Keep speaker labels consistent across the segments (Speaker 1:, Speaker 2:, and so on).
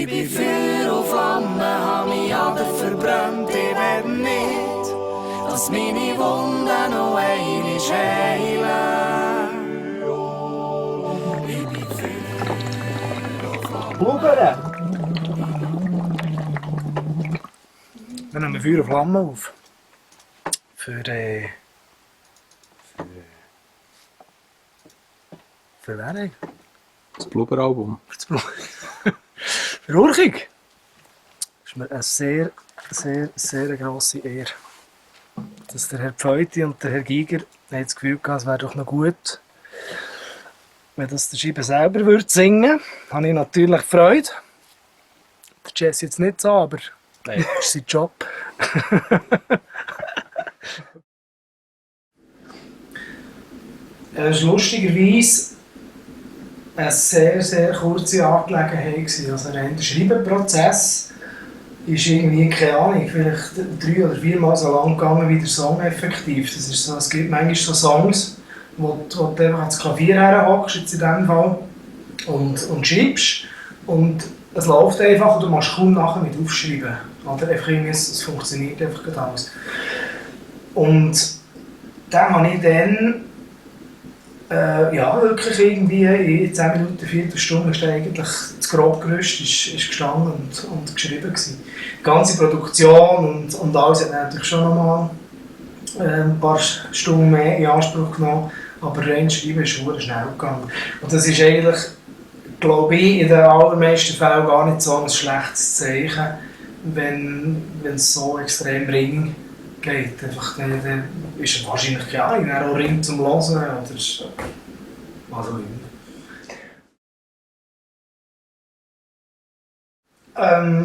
Speaker 1: Ich bin Feuer und Flamme, hab mich alle verbrannt. Ich will nicht, dass meine Wunden noch einmal heilen. Ich bin Feuer und Flamme.
Speaker 2: Blubbern! Wir nehmen Feuer und Flamme auf. Für wen?
Speaker 3: Das Blubberalbum.
Speaker 2: Für Urchig. Das ist mir eine sehr, sehr, sehr grosse Ehre. Dass der Herr Pfeuti und der Herr Giger das Gefühl hatten, es wäre doch noch gut, wenn das der Scheibe selber würde singen. Da habe ich natürlich Freude. Der Jazz jetzt nicht so, aber nein, das ist sein Job. Es war lustigerweise eine sehr, sehr kurze Angelegenheit. Also der Schreibenprozess ist irgendwie, keine Ahnung, vielleicht 3 oder 4 Mal so lang gegangen wie der Song effektiv. Das ist so, es gibt manchmal so Songs, wo du einfach ans Klavier herhockst, jetzt in diesem Fall, und schreibst. Und es läuft einfach und du musst kaum nachher mit aufschreiben. Oder einfach irgendwie, es funktioniert einfach gerade alles. Und dann habe ich dann ja, wirklich irgendwie in 10 Minuten, 1 Stunde ist eigentlich das Grobgerüst ist gestanden und geschrieben gewesen. Die ganze Produktion und alles hat natürlich schon nochmal ein paar Stunden mehr in Anspruch genommen, aber rein schreiben ist sehr schnell gegangen. Und das ist eigentlich, glaube ich, in den allermeisten Fällen gar nicht so ein schlechtes Zeichen, wenn es so extrem ring geht. Einfach, dann ist es wahrscheinlich keine Ahnung, auch Ring zum Hören oder was auch immer.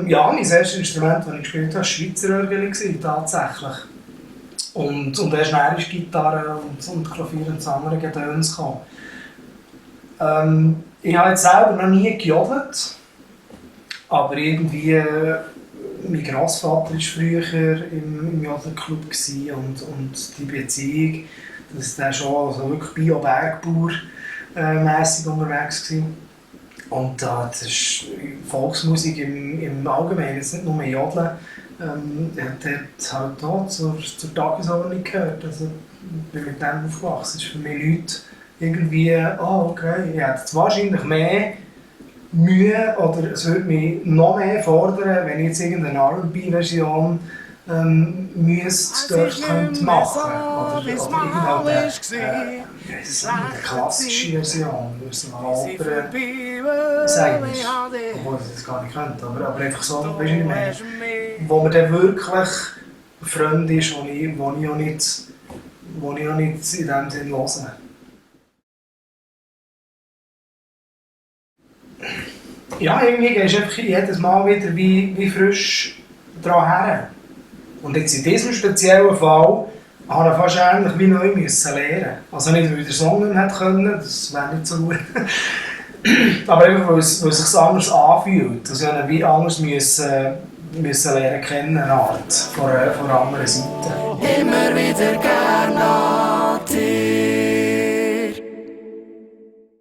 Speaker 2: Ja, mein erstes Instrument, das ich gespielt habe, war Schweizer Orgel, tatsächlich. Und erst dann ist Gitarre und Klavier und das andere Gedöns gekommen. Ich habe jetzt selber noch nie gejodelt, aber irgendwie mein Grossvater war früher im Jodelclub und die Beziehung, dass der schon also wirklich Bio-Bergbauer-mässig unterwegs war. Und das ist Volksmusik im Allgemeinen, jetzt nicht nur Jodeln, hat halt auch zur Tagesordnung gehört. Also, ich bin mit dem aufgewachsen. Das ist für mich Leute irgendwie, okay, ich hätte jetzt wahrscheinlich mehr Mühe oder es würde mich noch mehr fordern, wenn ich jetzt irgendeine R&B-Version könnte machen. Oder irgendeine klassische Version, so eine Oper sagen ist, obwohl ich das gar nicht könnte, aber einfach so, weißt du, wie ich meine, wo man dann wirklich Freund ist, wo ich auch nicht in dem Sinne höre. Ja, irgendwie gehst du einfach jedes Mal wieder wie frisch dran her. Und jetzt in diesem speziellen Fall habe ich fast ähnlich wie neu müssen lernen. Also nicht, weil ich den Song nicht hätte können, das wäre nicht so gut. Aber einfach, weil es sich anders anfühlt. Also ich wie anders müssen lernen kennen, eine Art, von einer anderen Seite.
Speaker 1: Immer wieder gern an dich.